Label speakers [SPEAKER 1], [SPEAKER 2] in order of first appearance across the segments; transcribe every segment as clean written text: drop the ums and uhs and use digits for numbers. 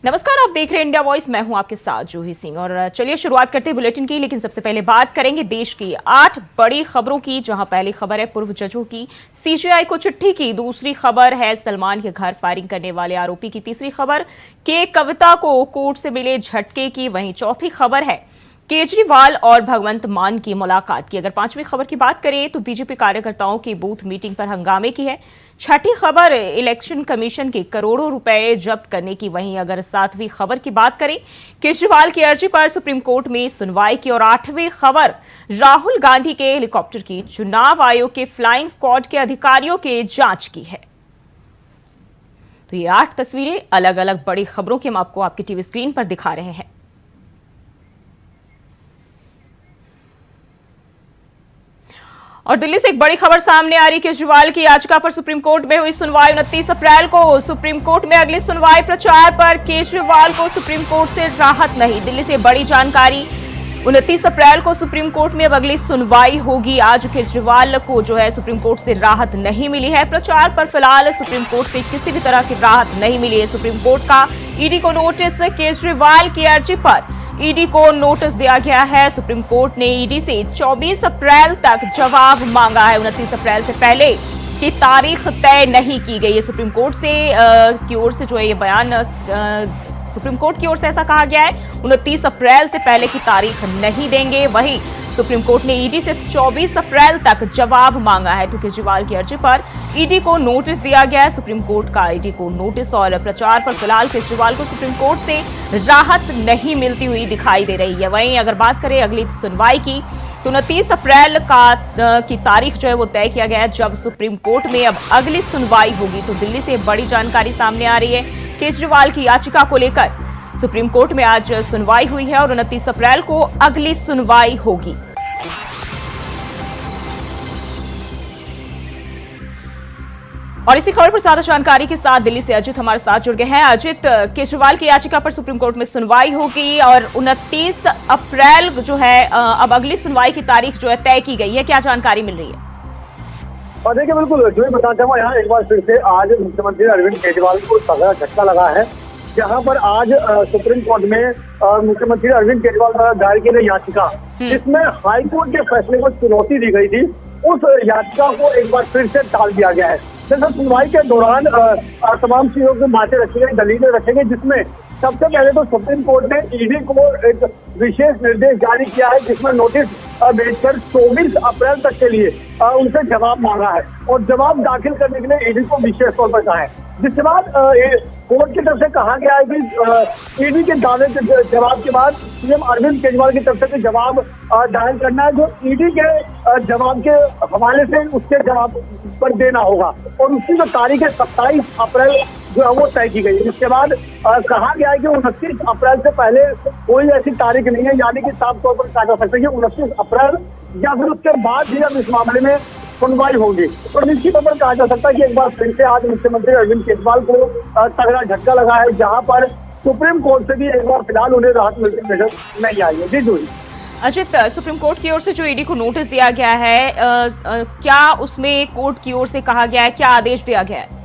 [SPEAKER 1] नमस्कार, आप देख रहे हैं इंडिया वॉइस। मैं हूं आपके साथ जूही सिंह और चलिए शुरुआत करते हैं बुलेटिन की। लेकिन सबसे पहले बात करेंगे देश की 8 बड़ी खबरों की, जहां पहली खबर है पूर्व जजों की सीजेआई को चिट्ठी की, दूसरी खबर है सलमान के घर फायरिंग करने वाले आरोपी की, तीसरी खबर के कविता को कोर्ट से मिले झटके की, वहीं चौथी खबर है केजरीवाल और भगवंत मान की मुलाकात की। अगर पांचवी खबर की बात करें तो बीजेपी कार्यकर्ताओं की बूथ मीटिंग पर हंगामे की है। छठी खबर इलेक्शन कमीशन के करोड़ों रुपए जब्त करने की। वहीं अगर सातवीं खबर की बात करें केजरीवाल की अर्जी पर सुप्रीम कोर्ट में सुनवाई की। और आठवीं खबर राहुल गांधी के हेलीकॉप्टर की चुनाव आयोग के फ्लाइंग स्क्वाड के अधिकारियों के जांच की है। तो ये 8 तस्वीरें अलग अलग बड़ी खबरों की हम आपको आपकी टीवी स्क्रीन पर दिखा रहे हैं। और दिल्ली से एक बड़ी खबर सामने आ रही, केजरीवाल की याचिका पर सुप्रीम कोर्ट में हुई सुनवाई 29 अप्रैल को। सुप्रीम कोर्ट में अगली सुनवाई। प्रचार पर केजरीवाल को सुप्रीम कोर्ट से राहत नहीं। दिल्ली से बड़ी जानकारी, 29 अप्रैल को सुप्रीम कोर्ट में अब अगली सुनवाई होगी। आज केजरीवाल को जो है सुप्रीम कोर्ट से राहत नहीं मिली है। प्रचार पर फिलहाल सुप्रीम कोर्ट से किसी भी तरह की राहत नहीं मिली है। सुप्रीम कोर्ट का ईडी को नोटिस, केजरीवाल की अर्जी पर ईडी को नोटिस दिया गया है। सुप्रीम कोर्ट ने ईडी से 24 अप्रैल तक जवाब मांगा है। 29 अप्रैल से पहले की तारीख तय नहीं की गई है। सुप्रीम कोर्ट से की ओर से जो है ये बयान सुप्रीम कोर्ट की ओर से ऐसा कहा गया है 29 अप्रैल से पहले की तारीख नहीं देंगे। वहीं सुप्रीम कोर्ट ने ईडी से 24 अप्रैल तक जवाब मांगा है। तो केजरीवाल की अर्जी पर ईडी को नोटिस दिया गया है। सुप्रीम कोर्ट का ईडी को नोटिस और प्रचार पर फिलहाल केजरीवाल को सुप्रीम कोर्ट से राहत नहीं मिलती हुई दिखाई दे रही है। वहीं अगर बात करें अगली सुनवाई की तो 29 अप्रैल की तारीख जो है वो तय किया गया है, जब सुप्रीम कोर्ट में अब अगली सुनवाई होगी। तो दिल्ली से बड़ी जानकारी सामने आ रही है, केजरीवाल की याचिका को लेकर सुप्रीम कोर्ट में आज सुनवाई हुई है और 29 अप्रैल को अगली सुनवाई होगी। और इसी खबर पर ज्यादा जानकारी के साथ दिल्ली से अजित हमारे साथ जुड़ गए हैं। अजित, केजरीवाल की याचिका पर सुप्रीम कोर्ट में सुनवाई होगी और 29 अप्रैल जो है अब अगली सुनवाई की तारीख जो है तय की गई है, क्या जानकारी मिल रही है?
[SPEAKER 2] और देखिए, बिल्कुल जो बताना चाहूँगा, यहाँ एक बार फिर से आज मुख्यमंत्री अरविंद केजरीवाल को तगड़ा झटका लगा है। जहाँ पर आज सुप्रीम कोर्ट में मुख्यमंत्री अरविंद केजरीवाल द्वारा दायर की गई याचिका, जिसमें हाईकोर्ट के फैसले को चुनौती दी गई थी, उस याचिका को एक बार फिर से टाल दिया गया है। जैसे सुनवाई के दौरान तमाम चीजों की बातें रखी गई, दलीलें रखी गई, जिसमें सबसे पहले तो सुप्रीम कोर्ट ने ईडी को एक विशेष निर्देश जारी किया है, जिसमें नोटिस भेजकर 24 अप्रैल तक के लिए उनसे जवाब मांगा है और जवाब दाखिल करने के लिए ईडी को विशेष तौर पर कहा है। जिसके बाद कोर्ट की तरफ से कहा गया है कि ईडी के दावे के जवाब के बाद सीएम अरविंद केजरीवाल की तरफ से जवाब दायर करना है, जो ईडी के जवाब के हवाले से उसके जवाब पर देना होगा। और उसकी जो तारीख है 27 अप्रैल जो है वो तय की गई है। इसके बाद कहा गया है कि 29 अप्रैल से पहले कोई ऐसी तारीख नहीं है, यानी कि साफ तौर पर कहा जा सकता है कि 29 अप्रैल या फिर उसके बाद ही अब इस मामले में सुनवाई होगी। और निश्चित तौर पर कहा जा सकता है कि एक बार फिर से आज मुख्यमंत्री अरविंद केजरीवाल को तगड़ा झटका लगा है, जहां पर सुप्रीम कोर्ट से भी एक बार फिलहाल उन्हें राहत मिलती नजर नहीं आई है। जी जूही।
[SPEAKER 1] अजित, सुप्रीम कोर्ट की ओर से जो ईडी को नोटिस दिया गया है, क्या उसमें कोर्ट की ओर से कहा गया है, क्या आदेश दिया गया है?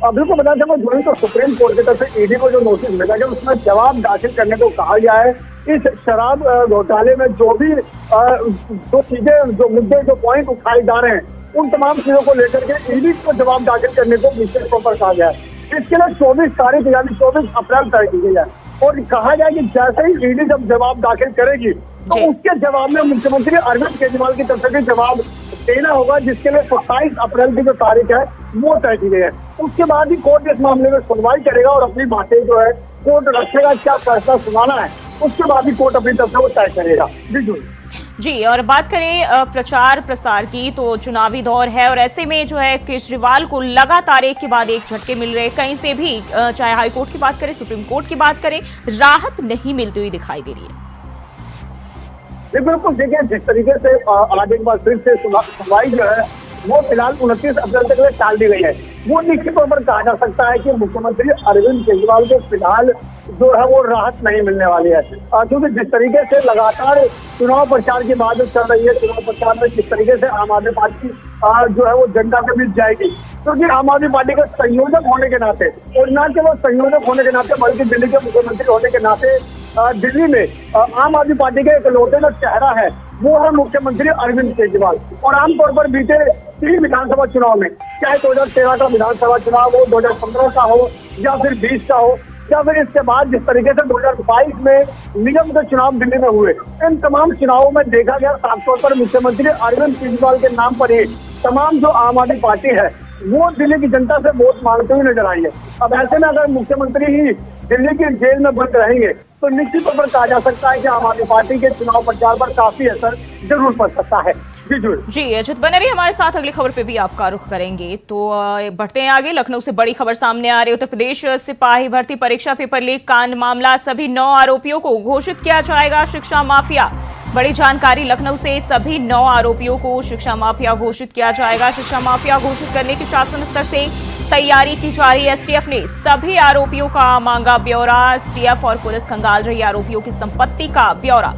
[SPEAKER 2] बिल्कुल बताना चाहूँगा जूही, तो सुप्रीम कोर्ट की तरफ से ईडी को जो नोटिस मिला गया उसमें जवाब दाखिल करने को कहा गया है। इस शराब घोटाले में जो भी जो चीजें, जो मुद्दे, जो पॉइंट उठाए जा रहे हैं, उन तमाम चीजों को लेकर के ईडी को जवाब दाखिल करने को विशेष तौर पर कहा गया है। इसके लिए 24 तारीख यानी 24 अप्रैल तय की गई है और कहा गया कि जैसे ही ईडी जब जवाब दाखिल करेगी तो उसके जवाब में मुख्यमंत्री अरविंद केजरीवाल की तरफ से भी जवाब देना होगा, जिसके लिए 27 अप्रैल की जो तारीख है वो तय की गई है। उसके बाद ही कोर्ट इस मामले में सुनवाई करेगा और अपनी बातें जो है कोर्ट रखेगा, क्या फैसला सुनाना है उसके बाद ही कोर्ट अपनी तरफ से वो तय करेगा।
[SPEAKER 1] जी, और बात करें प्रचार प्रसार की, तो चुनावी दौर है और ऐसे में जो है केजरीवाल को लगातार एक के बाद एक झटके मिल रहे, कहीं से भी चाहे हाई कोर्ट की बात करें, सुप्रीम कोर्ट की बात करें, राहत नहीं मिलती हुई दिखाई दे रही है।
[SPEAKER 2] बिल्कुल, देखिए जिस तरीके से आज एक बार फिर से सुनवाई जो है वो फिलहाल 29 अप्रैल तक टाल दी गई है, वो निश्चित तौर पर कहा जा सकता है कि मुख्यमंत्री अरविंद केजरीवाल को फिलहाल जो है वो राहत नहीं मिलने वाली है। क्योंकि जिस तरीके से लगातार चुनाव प्रचार की बात चल रही है, चुनाव प्रचार में जिस तरीके से आम आदमी पार्टी जो है वो जनता के बीच जाएगी। क्योंकि आम आदमी पार्टी के संयोजक होने के नाते, और न केवल संयोजक होने के नाते बल्कि दिल्ली के मुख्यमंत्री होने के नाते दिल्ली में आम आदमी पार्टी के इकलौते जो चेहरा है वो है मुख्यमंत्री अरविंद केजरीवाल। और आमतौर पर बीते 3 विधानसभा चुनाव में, चाहे 2013 का विधानसभा चुनाव हो, 2015 का हो, या फिर 20 का हो, या फिर इसके बाद जिस तरीके से 2022 में निगम के चुनाव दिल्ली में हुए, इन तमाम चुनावों में देखा गया साफ तौर पर मुख्यमंत्री अरविंद केजरीवाल के नाम पर ही तमाम जो आम आदमी पार्टी है वो दिल्ली की जनता से वोट मांगते हुए नजर आई है। अब ऐसे में अगर मुख्यमंत्री ही दिल्ली की जेल में बंद रहेंगे तो निश्चित तौर पर कहा जा सकता है कि आम आदमी पार्टी के चुनाव प्रचार पर काफी असर जरूर पड़ सकता है।
[SPEAKER 1] जी अजित बने रहिए हमारे साथ, अगली खबर पे भी आपका रुख करेंगे। तो बढ़ते हैं आगे। लखनऊ से बड़ी खबर सामने आ रही है। उत्तर प्रदेश सिपाही भर्ती परीक्षा पेपर लीक कांड मामला, सभी 9 आरोपियों को घोषित किया जाएगा शिक्षा माफिया। बड़ी जानकारी लखनऊ से, सभी 9 आरोपियों को शिक्षा माफिया घोषित किया जाएगा। शिक्षा माफिया घोषित करने की शासन स्तर से तैयारी की जा रही है। एसटीएफ ने सभी आरोपियों का मांगा ब्यौरा। एसटीएफ और पुलिस खंगाल रही आरोपियों की संपत्ति का ब्यौरा।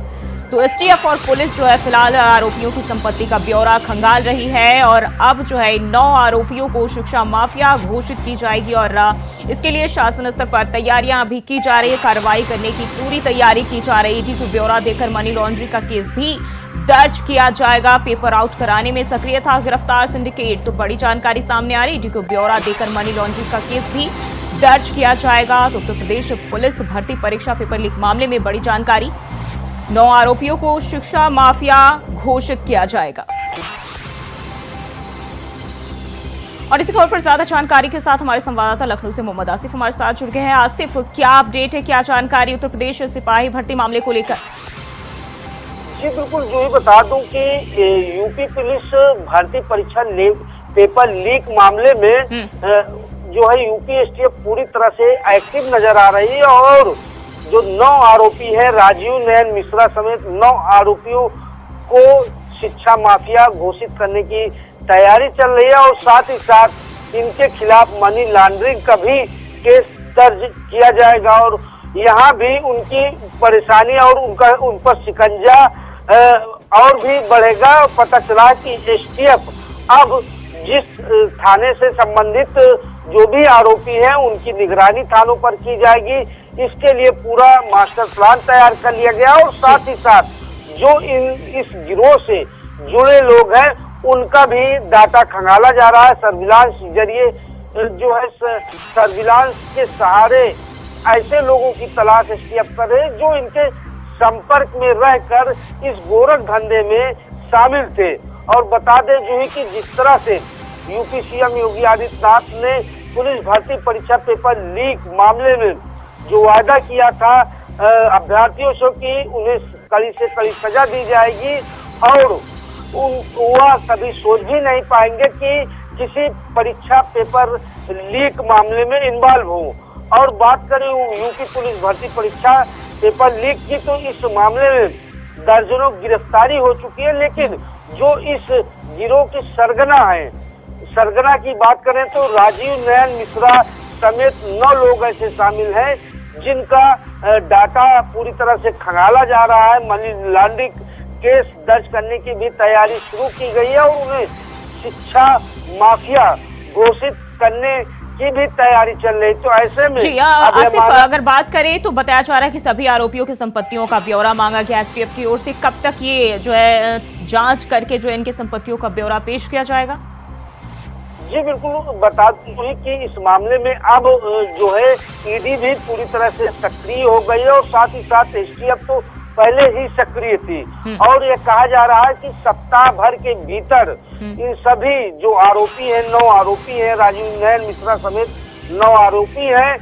[SPEAKER 1] तो एसटीएफ और पुलिस जो है फिलहाल आरोपियों की संपत्ति का ब्यौरा खंगाल रही है और अब जो है 9 आरोपियों को शिक्षा माफिया घोषित की जाएगी और इसके लिए शासन स्तर पर तैयारियां भी की जा रही है। कार्रवाई करने की पूरी तैयारी की जा रही है। ईडी को ब्यौरा देकर मनी लॉन्ड्रिंग का केस भी दर्ज किया जाएगा। पेपर आउट कराने में सक्रिय था गिरफ्तार सिंडिकेट। तो बड़ी जानकारी सामने आ रही है। ईडी को ब्यौरा देकर मनी लॉन्ड्रिंग का केस भी दर्ज किया जाएगा। तो उत्तर प्रदेश पुलिस भर्ती परीक्षा पेपर लीक मामले में बड़ी जानकारी, 9 आरोपियों को शिक्षा माफिया घोषित किया जाएगा। और इसी खबर पर ज्यादा जानकारी के साथ हमारे संवाददाता लखनऊ से मोहम्मद आसिफ हमारे साथ जुड़ गए हैं। आसिफ, क्या अपडेट है, क्या जानकारी उत्तर प्रदेश सिपाही भर्ती मामले को लेकर?
[SPEAKER 3] जी बिल्कुल, जो ही बता दूं कि यूपी पुलिस भर्ती परीक्षा पेपर लीक मामले में जो है यूपी एसटीएफ पूरी तरह से एक्टिव नजर आ रही है और जो 9 आरोपी है राजीव नयन मिश्रा समेत 9 आरोपियों को शिक्षा माफिया घोषित करने की तैयारी चल रही है और साथ ही साथ इनके खिलाफ मनी लॉन्ड्रिंग का भी केस दर्ज किया जाएगा और यहाँ भी उनकी परेशानी और उन पर शिकंजा और भी बढ़ेगा। पता चला कि एसटीएफ अब जिस थाने से संबंधित जो भी आरोपी हैं उनकी निगरानी थानों पर की जाएगी। इसके लिए पूरा मास्टर प्लान तैयार कर लिया गया और साथ ही साथ जो इस गिरोह से जुड़े लोग हैं उनका भी डाटा खंगाला जा रहा है। सर्विलांस जरिए जो है सर्विलांस के सहारे ऐसे लोगों की तलाश एसटीएफ कर रहे हैं जो इनके संपर्क में रहकर इस गोरख धंधे में शामिल थे। और बता दें जो है कि जिस तरह से यूपी सीएम योगी आदित्यनाथ ने पुलिस भर्ती परीक्षा पेपर लीक मामले में जो वादा किया था अभ्यर्थियों से कि उन्हें कड़ी से कड़ी सजा दी जाएगी और वह कभी सोच भी नहीं पाएंगे कि किसी परीक्षा पेपर लीक मामले में इन्वॉल्व हो। और बात करें यूपी पुलिस भर्ती परीक्षा पेपर लीक की तो इस मामले में दर्जनों गिरफ्तारी हो चुकी है, लेकिन जो इस गिरोह की सरगना की बात करें तो राजीव नयन मिश्रा समेत 9 लोग ऐसे शामिल हैं जिनका डाटा पूरी तरह से खंगाला जा रहा है। मनी लॉन्ड्रिंग केस दर्ज करने की भी तैयारी शुरू की गई है और उन्हें शिक्षा माफिया घोषित करने की भी तैयारी चल रही। तो ऐसे में
[SPEAKER 1] जी आसिफ, अगर बात करें तो बताया जा रहा है कि सभी आरोपियों की संपत्तियों का ब्यौरा मांगा गया एसटीएफ की ओर से। कब तक ये जो है जांच करके जो है इनकी संपत्तियों का ब्यौरा पेश किया जाएगा?
[SPEAKER 3] जी बिल्कुल, बता दूं कि इस मामले में अब जो है ईडी भी पूरी तरह से सक्रिय हो गई है और साथ ही साथ एसटीएफ तो पहले ही सक्रिय थी और ये कहा जा रहा है कि सप्ताह भर के भीतर इन सभी जो आरोपी हैं 9 आरोपी हैं राजीव नयन मिश्रा समेत 9 आरोपी हैं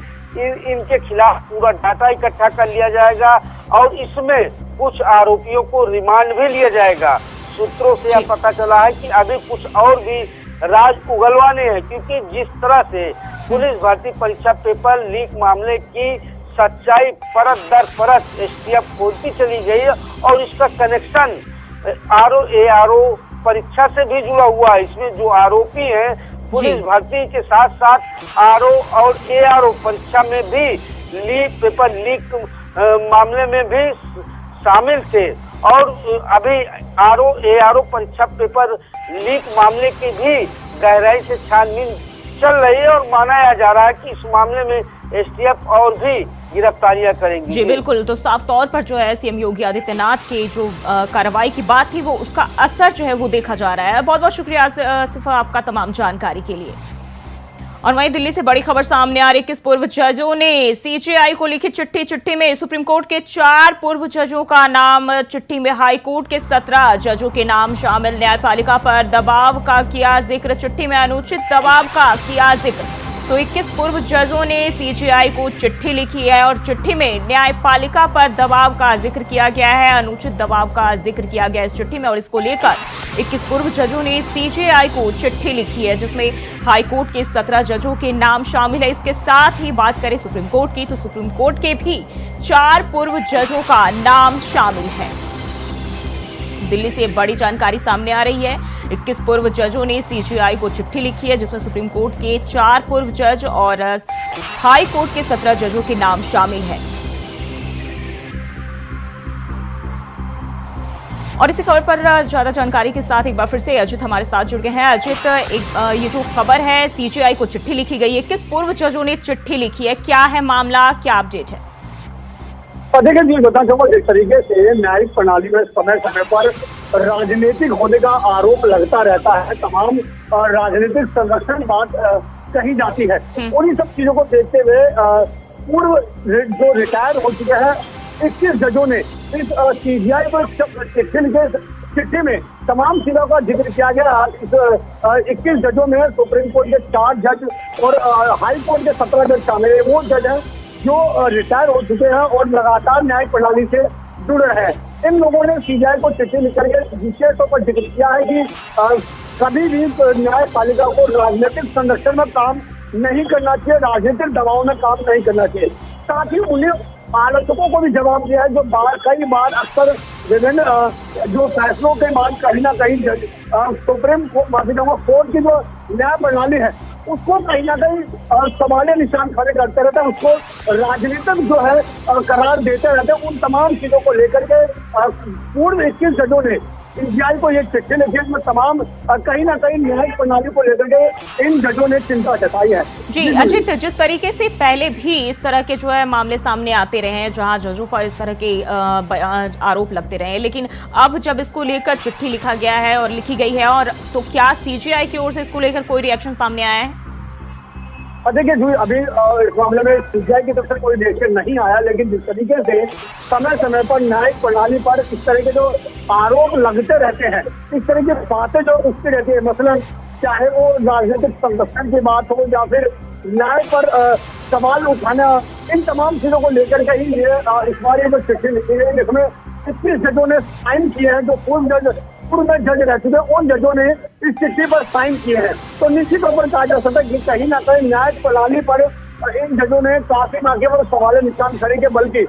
[SPEAKER 3] इनके खिलाफ पूरा डाटा इकट्ठा कर लिया जाएगा और इसमें कुछ आरोपियों को रिमांड भी लिया जाएगा। सूत्रों से यह पता चला है कि अभी कुछ और भी राज उगलवाने हैं क्योंकि जिस तरह से पुलिस भर्ती परीक्षा पेपर लीक मामले की सच्चाई परत दर परत एसटीएफ खोलती चली गई है और इसका कनेक्शन आरओ परीक्षा से भी जुड़ा हुआ है। इसमें जो आरोपी हैं पुलिस भर्ती के साथ साथ आरओ और एआरओ परीक्षा में भी पेपर लीक मामले में भी शामिल थे और अभी ARO परीक्षा पेपर लीक मामले की भी गहराई से छानबीन चल रही है और माना जा रहा है कि इस मामले में STF और भी गिरफ्तारियां करेंगी।
[SPEAKER 1] जी बिल्कुल, तो साफ तौर पर जो है सीएम योगी आदित्यनाथ की जो कार्रवाई की बात थी वो उसका असर जो है वो देखा जा रहा है। बहुत बहुत शुक्रिया आसिफा आपका तमाम जानकारी के लिए। और वहीं दिल्ली से बड़ी खबर सामने आ रही है। 21 पूर्व जजों ने CJI को लिखी चिट्ठी में सुप्रीम कोर्ट के 4 पूर्व जजों का नाम, चिट्ठी में हाई कोर्ट के 17 जजों के नाम शामिल। न्यायपालिका पर दबाव का किया जिक्र, चिट्ठी में अनुचित दबाव का किया जिक्र। तो 21 पूर्व जजों ने CJI को चिट्ठी लिखी है और चिट्ठी में न्यायपालिका पर दबाव का जिक्र किया गया है, अनुचित दबाव का जिक्र किया गया इस चिट्ठी में। और इसको लेकर 21 पूर्व जजों ने CJI को चिट्ठी लिखी है जिसमें हाई कोर्ट के 17 जजों के नाम शामिल है। इसके साथ ही बात करें सुप्रीम कोर्ट की, तो सुप्रीम कोर्ट के भी 4 पूर्व जजों का नाम शामिल है। दिल्ली से बड़ी जानकारी सामने आ रही है। 21 पूर्व जजों ने CJI को चिट्ठी लिखी है जिसमें सुप्रीम कोर्ट के 4 पूर्व जज और हाई कोर्ट के 17 जजों के नाम शामिल है। और इसी खबर पर ज्यादा जानकारी के साथ एक बार फिर से अजित हमारे साथ जुड़ गए हैं। अजित, ये जो खबर है CJI को चिट्ठी लिखी गई है, 21 पूर्व जजों ने चिट्ठी लिखी है, क्या है मामला, क्या अपडेट है?
[SPEAKER 2] देखिए जी, बताना चाहूंगा, जिस तरीके से न्यायिक प्रणाली में समय समय पर राजनीतिक होने का आरोप लगता रहता है, तमाम राजनीतिक संरक्षण बात कही जाती है। उन्हीं सब चीजों को देखते हुए पूर्व जो रिटायर हो चुके हैं 21 जजों ने इस CJI को चिट्ठी में तमाम चीजों का जिक्र किया गया। इस 21 जजों में सुप्रीम कोर्ट के 4 जज और हाई कोर्ट के 17 जज शामिल है। वो जज हैं जो रिटायर हो चुके हैं और लगातार न्यायिक प्रणाली से जुड़ रहे हैं। इन लोगों ने CJI को चिट्ठी लिखकर के विशेष तौर पर जिक्र किया है कि कभी भी न्यायपालिका को राजनीतिक संरक्षण में काम नहीं करना चाहिए, राजनीतिक दबाव में काम नहीं करना चाहिए। साथ ही उन्हें आलोचकों को भी जवाब दिया है जो कई बार अक्सर विभिन्न जो फैसलों के बाद कहीं ना कहीं सुप्रीम कोर्ट की जो न्याय प्रणाली है उसको कहीं ना कहीं सवालिया निशान खड़े करते रहते हैं, उसको राजनीतिक जो है करार देते रहते हैं। उन तमाम चीजों को लेकर के पूर्व 21 जजों ने CJI को ये चिट्ठी लिखी है, तमाम कहीं ना कहीं न्यायिक प्रणाली को लेकर के इन जजों ने चिंता जताई है।
[SPEAKER 1] जी अजित, जिस तरीके से पहले भी इस तरह के जो है मामले सामने आते रहे हैं जहां जजों पर इस तरह के आरोप लगते रहे हैं, लेकिन अब जब इसको लेकर चिट्ठी लिखा गया है और लिखी गई है, और तो क्या CJI की ओर से इसको लेकर कोई रिएक्शन सामने आया है?
[SPEAKER 2] देखिए जी, अभी इस मामले में CJI की तरफ से कोई रिएक्शन नहीं आया, लेकिन जिस तरीके से समय समय पर न्यायिक प्रणाली पर इस तरह के जो आरोप लगते रहते हैं, इस तरह की बातें जो उठती रहती है, मसलन चाहे वो राजनीतिक संरक्षण की बात हो या फिर न्याय पर सवाल उठाना, इन तमाम चीजों को लेकर के ही ये इस बार ये जो चिट्ठी लिखी है जिसमें 21 जजों ने साइन किए हैं, जो पूर्व में जज रह चुके उन जजों ने इस चिट्ठी पर साइन किए हैं। तो निश्चित तौर पर कहा जा सकता है कि कहीं ना कहीं न्यायिक प्रणाली पर इन जजों ने काफी ना केवल सवाल निशान खड़े किए बल्कि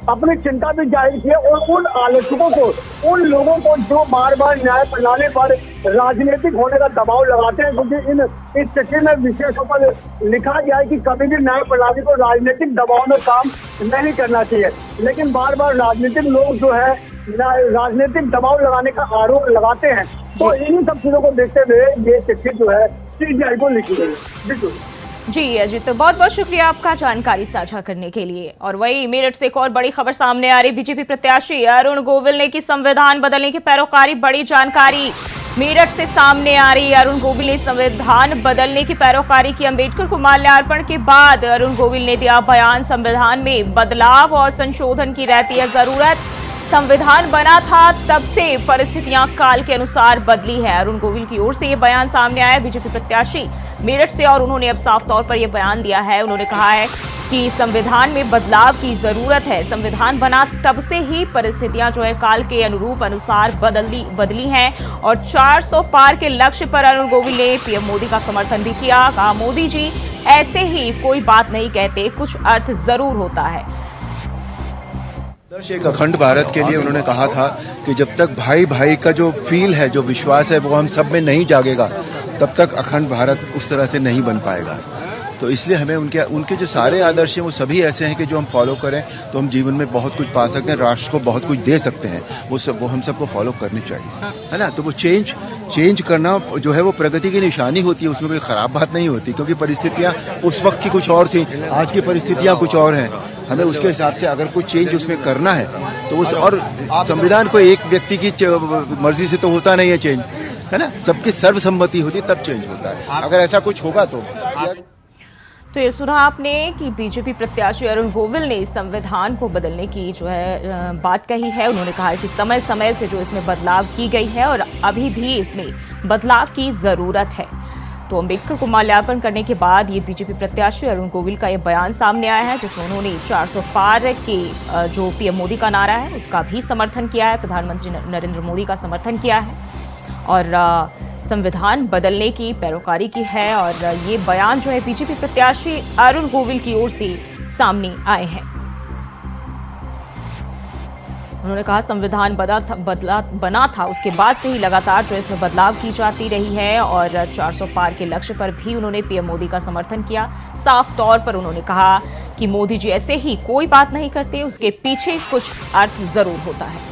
[SPEAKER 2] अपनी चिंता भी जाहिर की है। और उन आलोचकों को, उन लोगों को जो बार बार न्याय प्रणाली पर राजनीतिक होने का दबाव लगाते हैं, क्योंकि इस चिट्ठी में विशेष तौर पर लिखा गया है कि कभी भी न्याय प्रणाली को राजनीतिक दबाव में काम नहीं करना चाहिए, लेकिन बार बार राजनीतिक लोग जो है राजनीतिक दबाव लगाने का आरोप लगाते हैं। तो इन्हीं सब चीजों को देखते हुए ये चिट्ठी जो है CJI को लिखी गई है।
[SPEAKER 1] जी अजित, तो बहुत बहुत शुक्रिया आपका जानकारी साझा करने के लिए। और वही मेरठ से एक और बड़ी खबर सामने आ रही। बीजेपी प्रत्याशी अरुण गोविल ने की संविधान बदलने की पैरोकारी, बड़ी जानकारी मेरठ से सामने आ रही है। अरुण गोविल ने संविधान बदलने की पैरोकारी की। अम्बेडकर को माल्यार्पण के बाद अरुण गोविल ने दिया बयान, संविधान में बदलाव और संशोधन की रहती है जरूरत। संविधान बना था तब से परिस्थितियां काल के अनुसार बदली है। अरुण गोविल की ओर से ये बयान सामने आया बीजेपी प्रत्याशी मेरठ से, और उन्होंने अब साफ तौर पर यह बयान दिया है। उन्होंने कहा है कि संविधान में बदलाव की जरूरत है। संविधान बना तब से ही परिस्थितियां जो है काल के अनुसार बदली हैं। और 400 पार के लक्ष्य पर अरुण गोविल ने पीएम मोदी का समर्थन भी किया। कहा, मोदी जी ऐसे ही कोई बात नहीं कहते, कुछ अर्थ जरूर होता है।
[SPEAKER 4] एक अखंड भारत के लिए उन्होंने कहा था कि जब तक भाई भाई का जो फील है, जो विश्वास है, वो हम सब में नहीं जागेगा, तब तक अखंड भारत उस तरह से नहीं बन पाएगा। तो इसलिए हमें उनके जो सारे आदर्श हैं वो सभी ऐसे हैं कि जो हम फॉलो करें तो हम जीवन में बहुत कुछ पा सकते हैं, राष्ट्र को बहुत कुछ दे सकते हैं। वो हम सबको फॉलो करनी चाहिए, है ना। तो वो चेंज करना जो है वो प्रगति की निशानी होती है, उसमें कोई ख़राब बात नहीं होती, क्योंकि परिस्थितियाँ उस वक्त की कुछ और थी, आज की परिस्थितियाँ कुछ और हैं। हमें उसके हिसाब से अगर कुछ चेंज उसमें करना है तो उस, और संविधान को एक व्यक्ति की मर्जी से तो होता नहीं है चेंज, है ना। सबकी सर्वसम्मति होती तब चेंज होता है। अगर ऐसा कुछ होगा
[SPEAKER 1] तो ये सुना आपने कि बीजेपी प्रत्याशी अरुण गोविल ने संविधान को बदलने की जो है बात कही है। उन्होंने कहा है कि समय समय से जो इसमें बदलाव की गई है और अभी भी इसमें बदलाव की जरूरत है। तो अम्बेडकर को माल्यार्पण करने के बाद ये बीजेपी प्रत्याशी अरुण गोविल का ये बयान सामने आया है, जिसमें उन्होंने 400 पार के जो पीएम मोदी का नारा है उसका भी समर्थन किया है, प्रधानमंत्री नरेंद्र मोदी का समर्थन किया है और संविधान बदलने की पैरोकारी की है। और ये बयान जो है बीजेपी प्रत्याशी अरुण गोविल की ओर से सामने आए हैं। उन्होंने कहा संविधान बना था उसके बाद से ही लगातार जो इसमें बदलाव की जाती रही है और 400 पार के लक्ष्य पर भी उन्होंने पीएम मोदी का समर्थन किया। साफ तौर पर उन्होंने कहा कि मोदी जी ऐसे ही कोई बात नहीं करते, उसके पीछे कुछ अर्थ जरूर होता है।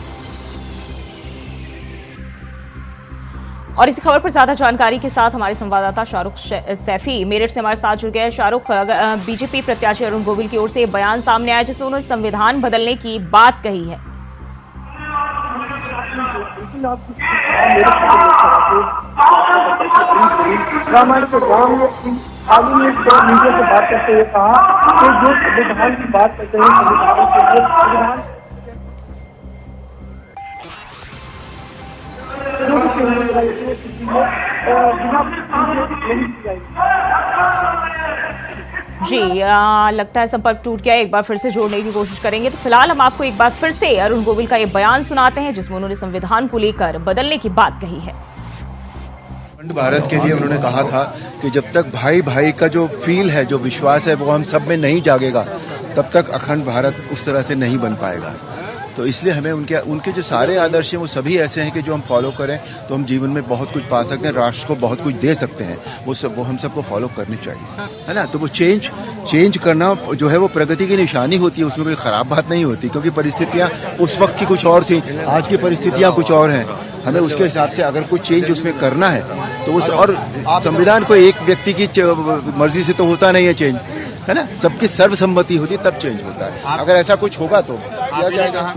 [SPEAKER 1] और इसी खबर पर ज्यादा जानकारी के साथ हमारे संवाददाता शाहरुख सैफी मेरठ से हमारे साथ जुड़ गए। शाहरुख, बीजेपी प्रत्याशी अरुण गोविल की ओर से बयान सामने आया जिसमें उन्होंने संविधान बदलने की बात कही है।
[SPEAKER 2] रामायण के राम ने हाल ही में मीडिया से बात करते हुए कहा कि जो संविधान की बात करते हैं संविधान
[SPEAKER 1] जी लगता है संपर्क टूट गया, एक बार फिर से जोड़ने की कोशिश करेंगे। तो फिलहाल हम आपको एक बार फिर से अरुण गोविल का ये बयान सुनाते हैं जिसमें उन्होंने संविधान को लेकर बदलने की बात कही है।
[SPEAKER 4] अखंड भारत के लिए उन्होंने कहा था कि जब तक भाई भाई का जो फील है, जो विश्वास है, वो हम सब में नहीं जागेगा, तब तक अखंड भारत उस तरह से नहीं बन पाएगा। तो इसलिए हमें उनके जो सारे आदर्श हैं वो सभी ऐसे हैं कि जो हम फॉलो करें तो हम जीवन में बहुत कुछ पा सकते हैं, राष्ट्र को बहुत कुछ दे सकते हैं। वो हम सबको फॉलो करनी चाहिए, है ना। तो वो चेंज करना जो है वो प्रगति की निशानी होती है, उसमें कोई ख़राब बात नहीं होती, क्योंकि परिस्थितियाँ उस वक्त की कुछ और थी, आज की परिस्थितियाँ कुछ और हैं। हमें उसके हिसाब से अगर कुछ चेंज उसमें करना है तो उस, और संविधान को एक व्यक्ति की मर्जी से तो होता नहीं है चेंज, है ना। सबकी सर्वसम्मति होती तब चेंज होता है। अगर ऐसा कुछ होगा तो किया जाएगा।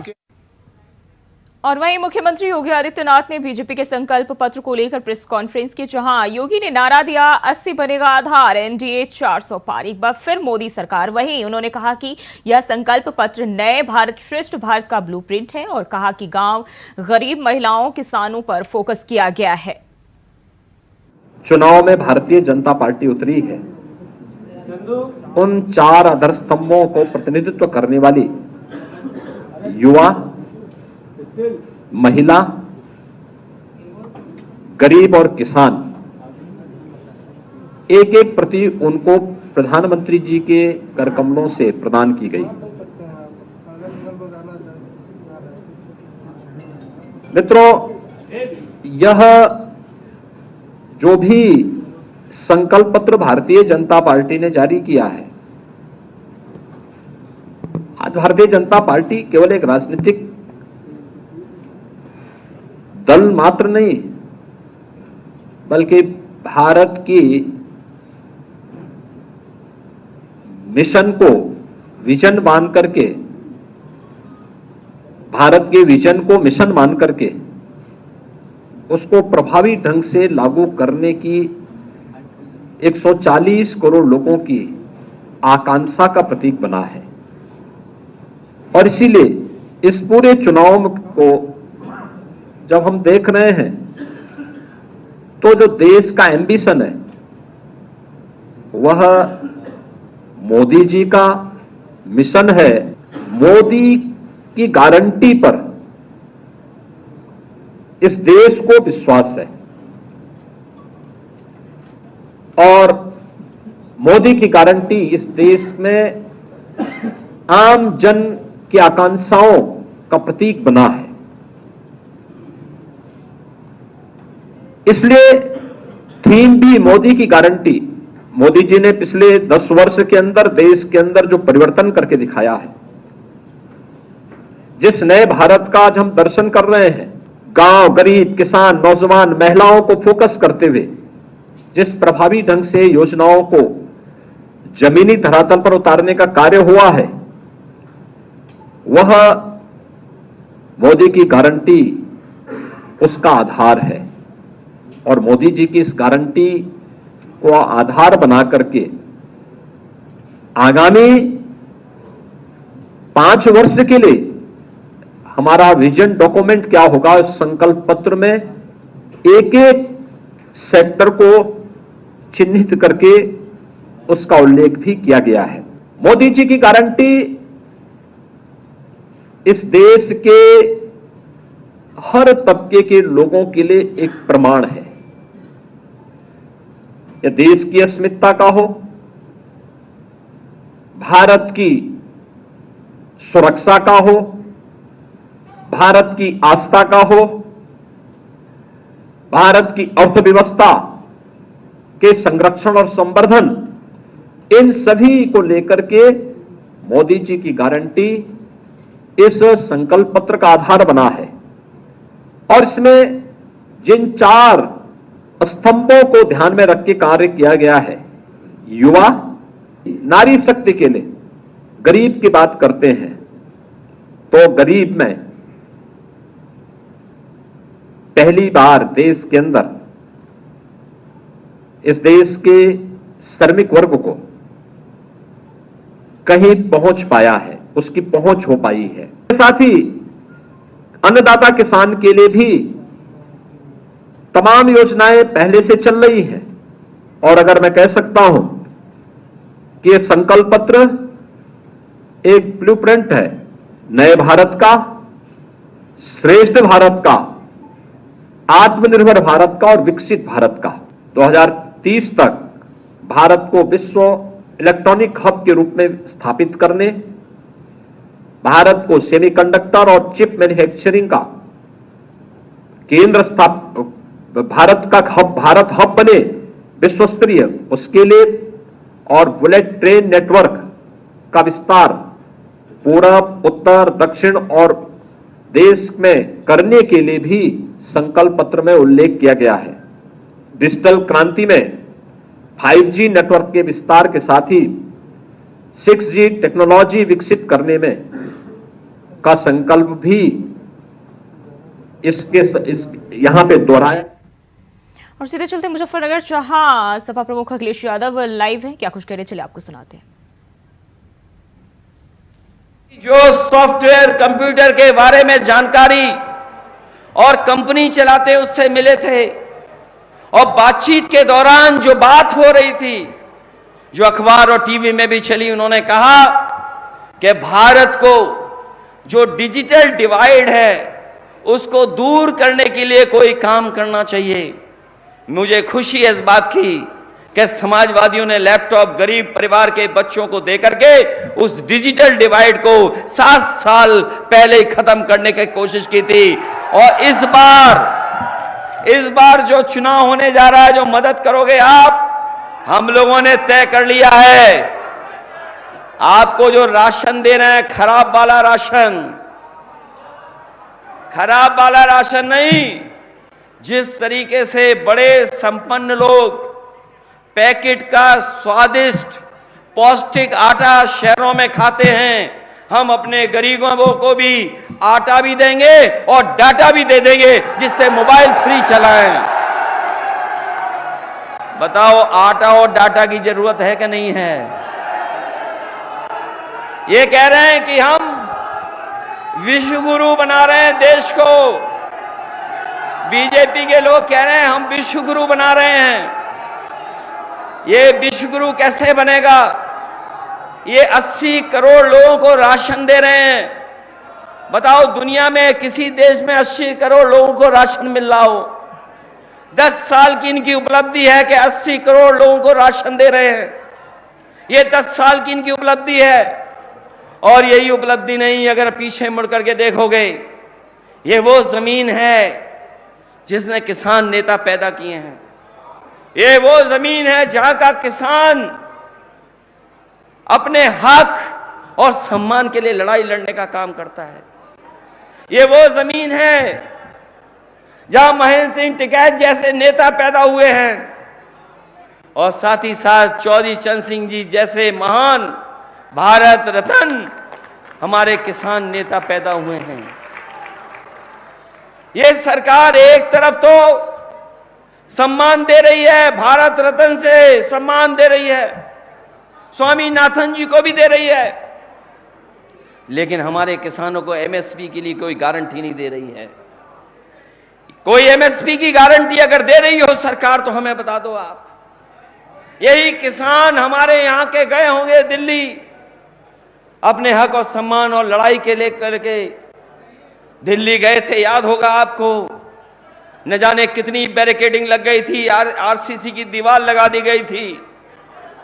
[SPEAKER 1] और वहीं मुख्यमंत्री योगी आदित्यनाथ ने बीजेपी के संकल्प पत्र को लेकर प्रेस कॉन्फ्रेंस की, जहां योगी ने नारा दिया 80 बनेगा आधार, एनडीए 400 पार, एक बार फिर मोदी सरकार। वहीं उन्होंने कहा कि यह संकल्प पत्र नए भारत श्रेष्ठ भारत का ब्लूप्रिंट है और कहा कि गांव, गरीब, महिलाओं, किसानों पर फोकस किया गया है।
[SPEAKER 5] चुनाव में भारतीय जनता पार्टी उतरी है, उन 4 आदर्श स्तंभों को प्रतिनिधित्व करने वाली युवा, महिला, गरीब और किसान, एक एक प्रति उनको प्रधानमंत्री जी के करकमलों से प्रदान की गई। मित्रों, यह जो भी संकल्प पत्र भारतीय जनता पार्टी ने जारी किया है, आज भारतीय जनता पार्टी केवल एक राजनीतिक दल मात्र नहीं, बल्कि भारत की मिशन को विजन मान करके, भारत के विजन को मिशन मान करके उसको प्रभावी ढंग से लागू करने की 140 करोड़ लोगों की आकांक्षा का प्रतीक बना है। और इसीलिए इस पूरे चुनाव को जब हम देख रहे हैं तो जो देश का एम्बिशन है वह मोदी जी का मिशन है। मोदी की गारंटी पर इस देश को विश्वास है और मोदी की गारंटी इस देश में आम जन की आकांक्षाओं का प्रतीक बना है। इसलिए थीम भी मोदी की गारंटी मोदी जी ने पिछले 10 वर्ष के अंदर देश के अंदर जो परिवर्तन करके दिखाया है, जिस नए भारत का आज हम दर्शन कर रहे हैं, गांव, गरीब, किसान, नौजवान, महिलाओं को फोकस करते हुए जिस प्रभावी ढंग से योजनाओं को जमीनी धरातल पर उतारने का कार्य हुआ है, वह मोदी की गारंटी उसका आधार है। और मोदी जी की इस गारंटी को आधार बना करके आगामी 5 वर्ष के लिए हमारा विजन डॉक्यूमेंट क्या होगा, इस संकल्प पत्र में एक एक सेक्टर को चिन्हित करके उसका उल्लेख भी किया गया है। मोदी जी की गारंटी इस देश के हर तबके के लोगों के लिए एक प्रमाण है। यह देश की अस्मिता का हो, भारत की सुरक्षा का हो, भारत की आस्था का हो, भारत की अर्थव्यवस्था के संरक्षण और संवर्धन, इन सभी को लेकर के मोदी जी की गारंटी इस संकल्प पत्र का आधार बना है। और इसमें जिन 4 स्तंभों को ध्यान में रख के कार्य किया गया है, युवा, नारी शक्ति के लिए, गरीब की बात करते हैं तो गरीब में पहली बार देश के अंदर इस देश के श्रमिक वर्ग को कहीं पहुंच पाया है, उसकी पहुंच हो पाई है। साथ ही अन्नदाता किसान के लिए भी तमाम योजनाएं पहले से चल रही हैं। और अगर मैं कह सकता हूं कि यह संकल्प पत्र एक ब्लूप्रिंट है नए भारत का, श्रेष्ठ भारत का, आत्मनिर्भर भारत का और विकसित भारत का। 2030 तक भारत को विश्व इलेक्ट्रॉनिक हब के रूप में स्थापित करने, भारत को सेमीकंडक्टर और चिप मैन्युफैक्चरिंग का केंद्र भारत का हब, भारत हब बने विश्व स्तरीय, उसके लिए, और बुलेट ट्रेन नेटवर्क का विस्तार पूरब, उत्तर, दक्षिण और देश में करने के लिए भी संकल्प पत्र में उल्लेख किया गया है। डिजिटल क्रांति में 5G नेटवर्क के विस्तार के साथ ही 6G टेक्नोलॉजी विकसित करने में का संकल्प भी यहां पे दोहराया।
[SPEAKER 1] और सीधे चलते मुजफ्फरनगर, जहां सपा प्रमुख अखिलेश यादव लाइव हैं, क्या कुछ कह रहे, चलिए आपको सुनाते हैं।
[SPEAKER 6] जो सॉफ्टवेयर कंप्यूटर के बारे में जानकारी और कंपनी चलाते उससे मिले थे, और बातचीत के दौरान जो बात हो रही थी, जो अखबार और टीवी में भी चली, उन्होंने कहा कि भारत को जो डिजिटल डिवाइड है उसको दूर करने के लिए कोई काम करना चाहिए। मुझे खुशी है इस बात की कि समाजवादियों ने लैपटॉप गरीब परिवार के बच्चों को देकर के उस डिजिटल डिवाइड को 7 साल पहले ही खत्म करने की कोशिश की थी। और इस बार जो चुनाव होने जा रहा है, जो मदद करोगे आप, हम लोगों ने तय कर लिया है, आपको जो राशन दे रहे हैं, खराब वाला राशन नहीं, जिस तरीके से बड़े संपन्न लोग पैकेट का स्वादिष्ट पौष्टिक आटा शहरों में खाते हैं, हम अपने गरीबों को भी आटा भी देंगे और डाटा भी दे देंगे, जिससे मोबाइल फ्री चलाएं। बताओ, आटा और डाटा की जरूरत है कि नहीं है? ये कह रहे हैं कि हम विश्व गुरु बना रहे हैं देश को। बीजेपी के लोग कह रहे हैं हम विश्व गुरु बना रहे हैं। ये विश्व गुरु कैसे बनेगा? ये 80 करोड़ लोगों को राशन दे रहे हैं। बताओ, दुनिया में किसी देश में 80 करोड़ लोगों को राशन मिल रहा हो? 10 साल की इनकी उपलब्धि है कि 80 करोड़ लोगों को राशन दे रहे हैं। ये 10 साल की इनकी उपलब्धि है। और यही उपलब्धि नहीं, अगर पीछे मुड़ करके देखोगे, ये वो जमीन है जिसने किसान नेता पैदा किए हैं। ये वो जमीन है जहां का किसान अपने हक और सम्मान के लिए लड़ाई लड़ने का काम करता है। ये वो जमीन है जहां महेंद्र सिंह टिकैत जैसे नेता पैदा हुए हैं और साथ ही साथ चौधरी चरण सिंह जी जैसे महान भारत रत्न हमारे किसान नेता पैदा हुए हैं। ये सरकार एक तरफ तो सम्मान दे रही है, भारत रत्न से सम्मान दे रही है, स्वामीनाथन जी को भी दे रही है, लेकिन हमारे किसानों को एमएसपी के लिए कोई गारंटी नहीं दे रही है। कोई एमएसपी की गारंटी अगर दे रही हो सरकार तो हमें बता दो आप। यही किसान हमारे यहां के गए होंगे दिल्ली अपने हक और सम्मान और लड़ाई के लेकर के दिल्ली गए थे, याद होगा आपको। न जाने कितनी बैरिकेडिंग लग गई थी, आरसीसी की दीवार लगा दी गई थी,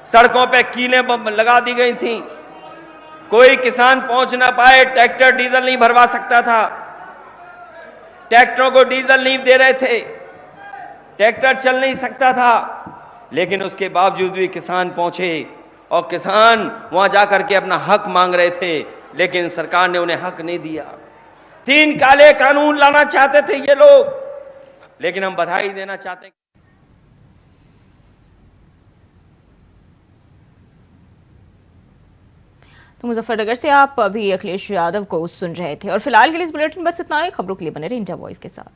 [SPEAKER 6] सड़कों पे कीलें लगा दी गई थी, कोई किसान पहुंच ना पाए, ट्रैक्टर डीजल नहीं भरवा सकता था, ट्रैक्टरों को डीजल नहीं दे रहे थे, ट्रैक्टर चल नहीं सकता था, लेकिन उसके बावजूद भी किसान पहुंचे और किसान वहां जाकर के अपना हक मांग रहे थे, लेकिन सरकार ने उन्हें हक नहीं दिया। 3 काले कानून लाना चाहते थे ये लोग, लेकिन हम बधाई देना चाहते हैं।
[SPEAKER 1] तो मुजफ्फरनगर से आप अभी अखिलेश यादव को सुन रहे थे और फिलहाल के लिए इस बुलेटिन बस इतना ही। खबरों के लिए बने रहे इंडिया वॉइस के साथ।